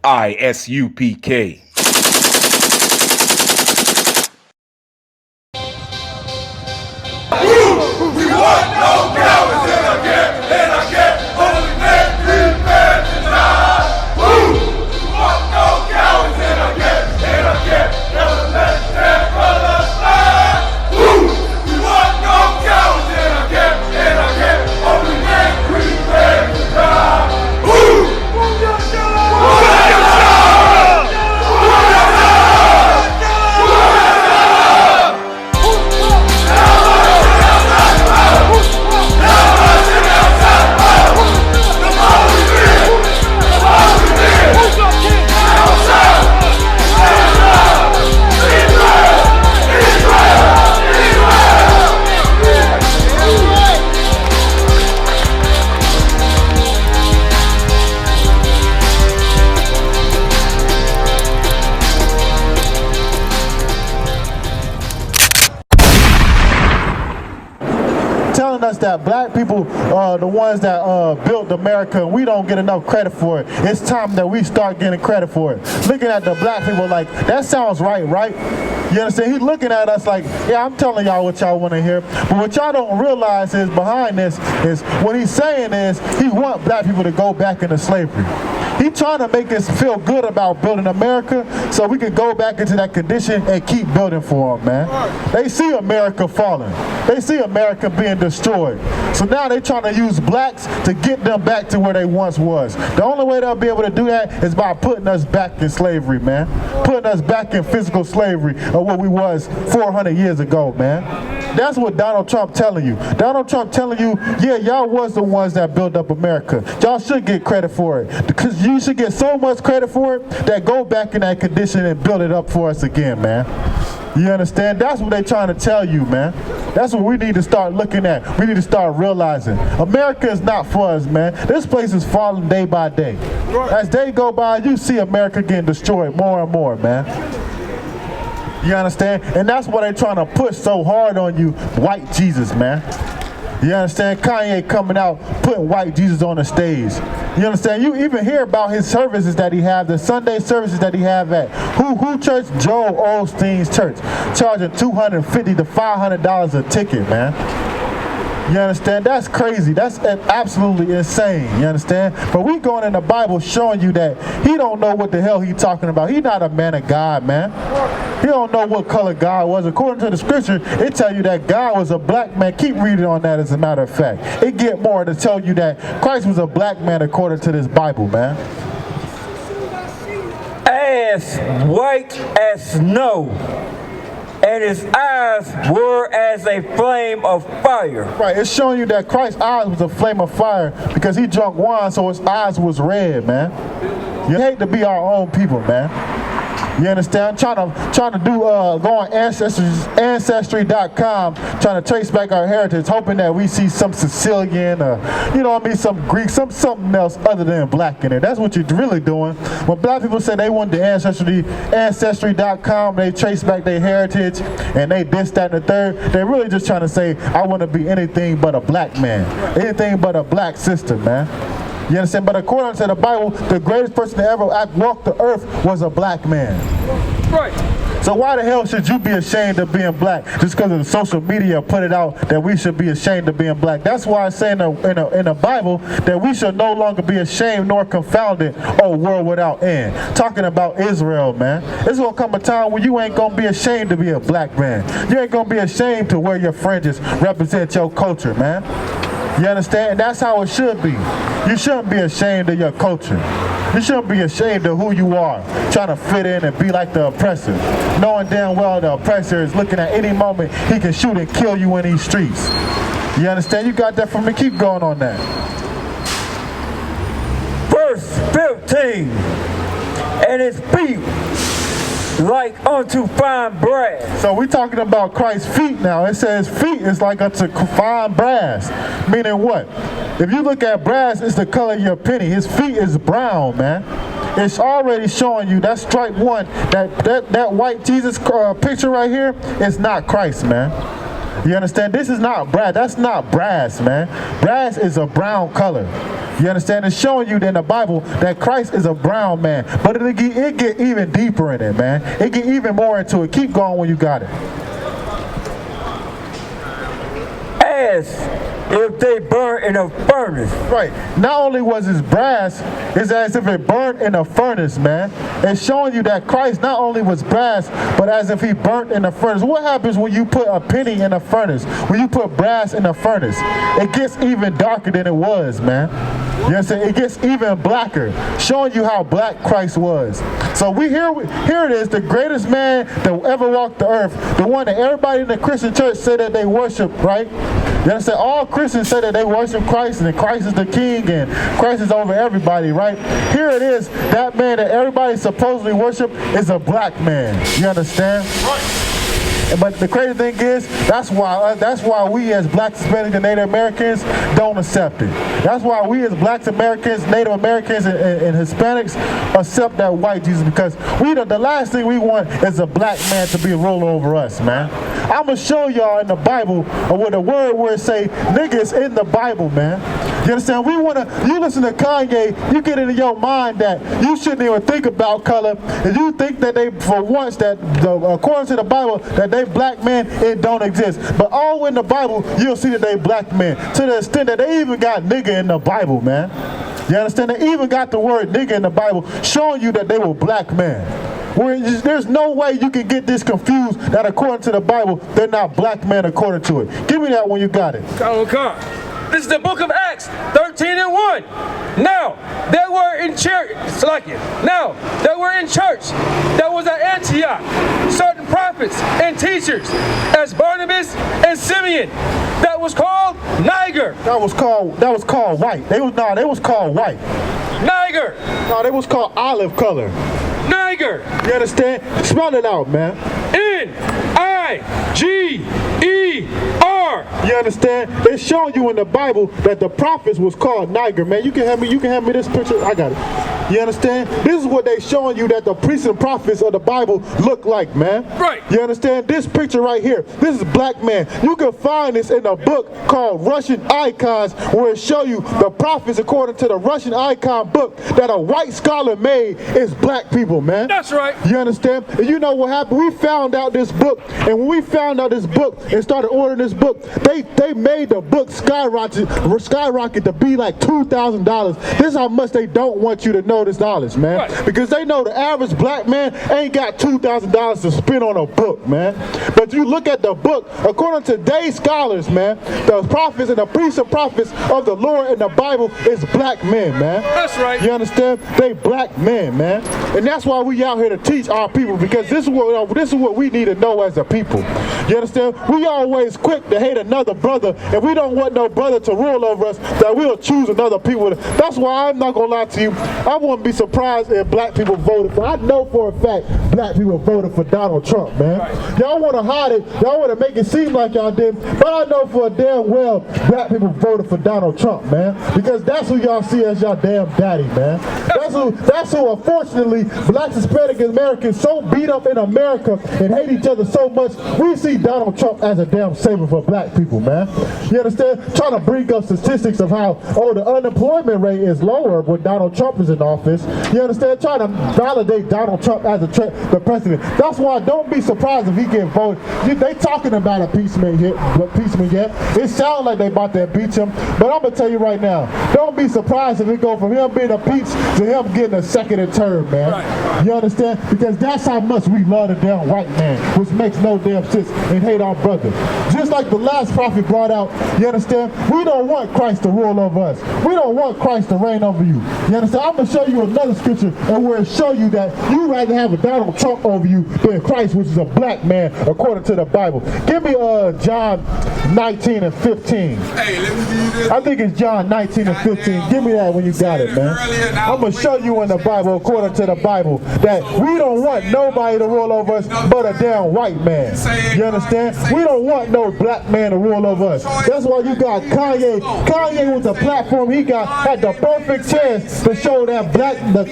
ISUPK. We want no cowards in our camp, in our camp. Only men prepare to die. We want no cowards in our camp, in our camp. Never let their brothers die. We want no cowards in our camp, in our camp. Only men prepare to die. Telling us that black people are the ones that built America, and we don't get enough credit for it. It's time that we start getting credit for it. Looking at the black people like, that sounds right? You understand? He's looking at us like, yeah, I'm telling y'all what y'all want to hear. But what y'all don't realize is behind this is what he's saying is he wants black people to go back into slavery. He's trying to make us feel good about building America so we can go back into that condition and keep building for them, man. They see America falling. They see America being destroyed. So now they're trying to use blacks to get them back to where they once was. The only way they'll be able to do that is by putting us back in slavery, man. Putting us back in physical slavery of what we was 400 years ago, man. That's what Donald Trump telling you. Donald Trump telling you, yeah, y'all was the ones that built up America. Y'all should get credit for it. Because you should get so much credit for it that go back in that condition and build it up for us again, man. You understand? That's what they're trying to tell you, man. That's what we need to start looking at. We need to start realizing. America is not for us, man. This place is falling day by day. As day go by, you see America getting destroyed more and more, man. You understand? And that's why they're trying to push so hard on you, white Jesus, man. You understand? Kanye coming out, putting white Jesus on the stage. You understand? You even hear about his services that he have, the Sunday services that he have at who church? Joel Osteen's church, charging $250 to $500 a ticket, man. You understand? That's crazy. That's absolutely insane. You understand? But we going in the Bible showing you that he don't know what the hell he talking about. He not a man of God, man. He don't know what color God was. According to the scripture, it tell you that God was a black man. Keep reading on that as a matter of fact. It get more to tell you that Christ was a black man according to this Bible, man. As white as snow, and his eyes were as a flame of fire. Right, it's showing you that Christ's eyes was a flame of fire because he drunk wine, so his eyes was red, man. You hate to be our own people, man. You understand? I'm trying to do go on ancestry.com, trying to trace back our heritage, hoping that we see some Sicilian, you know what I mean, some Greek, something else other than black in it. That's what you're really doing. When black people say they want the ancestry.com, they trace back their heritage and they this, that, and the third, they're really just trying to say, I want to be anything but a black man, anything but a black sister, man. You understand? But according to the Bible, the greatest person to ever walk the earth was a black man. Right. So why the hell should you be ashamed of being black just because of the social media put it out that we should be ashamed of being black? That's why I say in the Bible that we should no longer be ashamed nor confounded, oh, world without end. Talking about Israel, man. There's going to come a time when you ain't going to be ashamed to be a black man. You ain't going to be ashamed to wear your fringes, represent your culture, man. You understand? And that's how it should be. You shouldn't be ashamed of your culture. You shouldn't be ashamed of who you are, trying to fit in and be like the oppressor, knowing damn well the oppressor is looking at any moment he can shoot and kill you in these streets. You understand? You got that from me? Keep going on that. Verse 15, and his feet like unto fine brass. So we're talking about Christ's feet now. It says feet is like unto fine brass. Meaning what? If you look at brass, it's the color of your penny. His feet is brown, man. It's already showing you that stripe one, that white Jesus picture right here is not Christ, man. You understand? This is not brass. That's not brass, man. Brass is a brown color. You understand? It's showing you in the Bible that Christ is a brown man. But it get even deeper in it, man. It get even more into it. Keep going when you got it. As if they burn in a furnace. Right. Not only was his brass, it's as if it burned in a furnace, man. It's showing you that Christ not only was brass, but as if he burnt in a furnace. What happens when you put a penny in a furnace? When you put brass in a furnace, it gets even darker than it was, man. You know what I'm saying? It gets even blacker, showing you how black Christ was. So here it is, the greatest man that ever walked the earth, the one that everybody in the Christian church say that they worship, right? You understand? All Christians say that they worship Christ and Christ is the king and Christ is over everybody, right? Here it is, that man that everybody supposedly worship is a black man. You understand? Right. But the crazy thing is, that's why we as blacks, Hispanics, and Native Americans don't accept it. That's why we as blacks, Americans, Native Americans, and Hispanics accept that white Jesus, because the last thing we want is a black man to be a ruler over us, man. I'm gonna show y'all in the Bible where the word say niggas in the Bible, man. You understand? You listen to Kanye, you get into your mind that you shouldn't even think about color, and you think that for once according to the Bible, that they black men, it don't exist. But all in the Bible, you'll see that they black men, to the extent that they even got nigga in the Bible, man. You understand? They even got the word nigga in the Bible, showing you that they were black men. There's no way you can get this confused that according to the Bible, they're not black men according to it. Give me that when you got it. This is the book of Acts 13:1. Now, they were in church. Now, they were in church. That was at Antioch. Certain prophets and teachers, as Barnabas and Simeon. That was called Niger. That was called white. They was called white. Niger. No, they was called olive color. Niger. You understand? Spell it out, man. N-I-G-E-R. You understand? It's showing you in the Bible that the prophets was called Niger, man. You can have me this picture. I got it. You understand? This is what they showing you that the priests and prophets of the Bible look like, man. Right. You understand? This picture right here, this is black man. You can find this in a book called Russian Icons, where it show you the prophets according to the Russian icon book that a white scholar made is black people, man. That's right. You understand? And you know what happened? We found out this book, and when we found out this book and started ordering this book, they made the book skyrocket to be like $2,000. This is how much they don't want you to know this knowledge, man. Right. Because they know the average black man ain't got $2,000 to spend on a book, man. But you look at the book, according to today's scholars, man, the prophets and the priests and prophets of the Lord in the Bible is black men, man. That's right. You understand? They black men, man. And that's why we out here to teach our people, because this is what we need to know as a people. You understand? We always quick to hate another brother, and we don't want no brother to rule over us, that we'll choose another people. That's why I'm not gonna lie to you. I wouldn't be surprised if black people voted for. I know for a fact black people voted for Donald Trump, man. Right. Y'all want to hide it. Y'all want to make it seem like y'all did. But I know for a damn well black people voted for Donald Trump, man. Because that's who y'all see as y'all damn daddy, man. That's who unfortunately blacks, Hispanic, and Americans so beat up in America and hate each other so much. We see Donald Trump as a damn savior for black people, man. You understand? Trying to bring up statistics of how, the unemployment rate is lower when Donald Trump is in office. You understand? Trying to validate Donald Trump as the president. That's why don't be surprised if he get voted. They talking about impeachment yet. It sounds like they about to impeach him. But I'm going to tell you right now, don't be surprised if it go from him being impeached to him getting a second term, man. Right. You understand? Because that's how much we love the damn white man, which makes no damn sense, and hate our brother. Just like the last prophet brought out, you understand? We don't want Christ to rule over us. We don't want Christ to reign over you. You understand? I'm going to show you another scripture and where it show you that you rather have a Donald Trump over you than Christ, which is a black man according to the Bible. Give me John 19 and 15. Hey, let me give you this. I think it's John 19 and 15. Give me that when you got it, man. I'm going to show you in the Bible, according to the Bible, that we don't want nobody to rule over us but a damn white man. You understand? We don't want no black man to rule over us. That's why you got Kanye. Kanye with the platform he got had the perfect chance to show that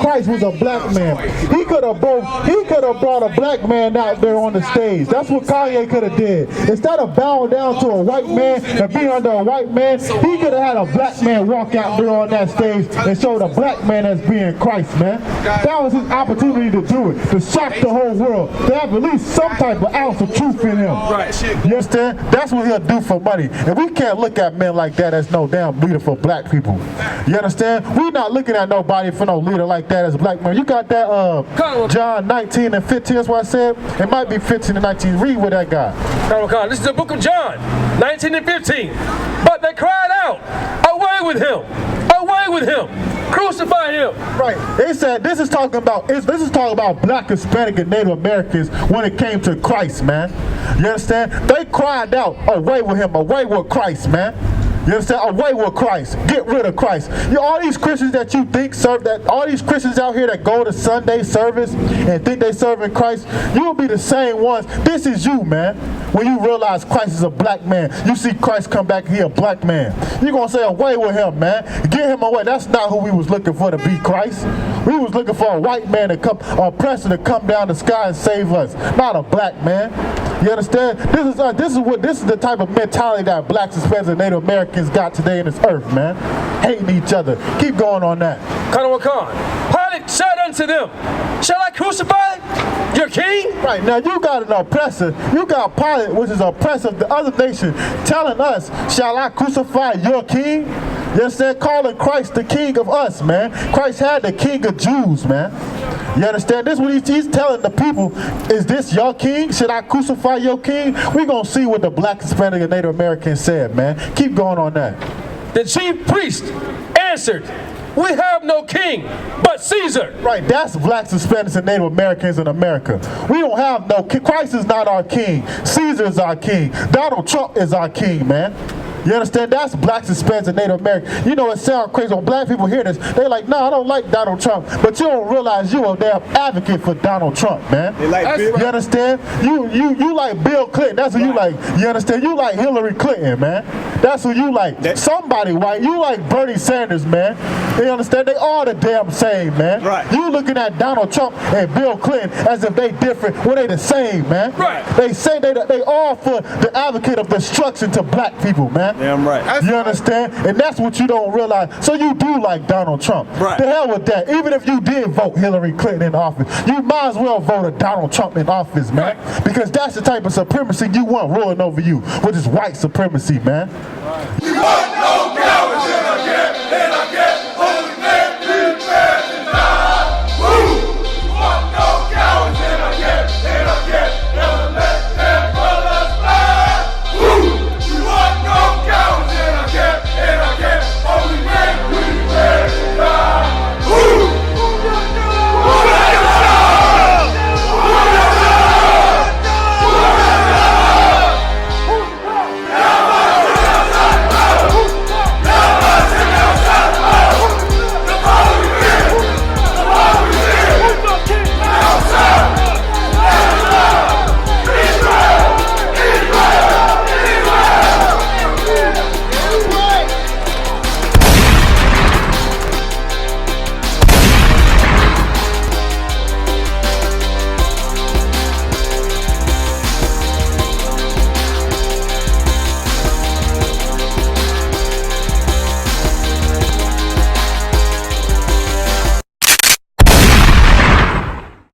Christ was a black man. He could have brought a black man out there on the stage. That's what Kanye could have did. Instead of bowing down to a white man and being under a white man, he could have had a black man walk out there on that stage and show the black man as being Christ, man. That was his opportunity to do it, to shock the whole world, to have at least some type of ounce of truth in him. Right. You understand? That's what he'll do for money. And we can't look at men like that as no damn leader for black people. You understand? We're not looking at nobody for no leader like that as a black man. You got that John 19 and 15, that's what I said? It might be 15 and 19. Read what that got. This is the book of John, 19 and 15. But they cried out, away with him! Away with him! Crucify him! Right. They said this is talking about black, Hispanic, and Native Americans when it came to Christ, man. You understand? They cried out, away with him, away with Christ, man. You understand? Away with Christ. Get rid of Christ. All these Christians that you think serve, all these Christians out here that go to Sunday service and think they serving Christ, you'll be the same ones. This is you, man. When you realize Christ is a black man, you see Christ come back here a black man. You're going to say, away with him, man. Get him away. That's not who we was looking for to be Christ. We was looking for a white man to come, a oppressor to come down the sky and save us, not a black man. You understand? This is the type of mentality that blacks, Hispanics, and Native Americans got today in this earth, man. Hating each other. Keep going on that. Pilate said unto them, shall I crucify your king? Right, now you got an oppressor. You got Pilate, which is oppressor of the other nation, telling us, shall I crucify your king? You understand? Calling Christ the king of us, man. Christ had the king of Jews, man. You understand? This is what he's telling the people. Is this your king? Should I crucify your king? We're going to see what the black, Hispanic, and Native Americans said, man. Keep going on that. The chief priest answered, we have no king but Caesar. Right, that's blacks, Hispanics, and Native Americans in America. We don't have no king. Christ is not our king. Caesar is our king. Donald Trump is our king, man. You understand? That's blacks, Hispanics, and Native Americans. You know, it sounds crazy when black people hear this. They're like, no, I don't like Donald Trump. But you don't realize you a damn advocate for Donald Trump, man. They like Bill. You understand? You like Bill Clinton. That's who you like. You understand? You like Hillary Clinton, man. That's who you like. Somebody white. You like Bernie Sanders, man. You understand? They all the damn same, man. Right. You looking at Donald Trump and Bill Clinton as if they different when they the same, man. Right. They say they all for the advocate of destruction to black people, man. Damn right. You understand? And that's what you don't realize. So you do like Donald Trump. Right. The hell with that. Even if you did vote Hillary Clinton in office, you might as well vote a Donald Trump in office, man. Right. Because that's the type of supremacy you want ruling over you, which is white supremacy, man. You want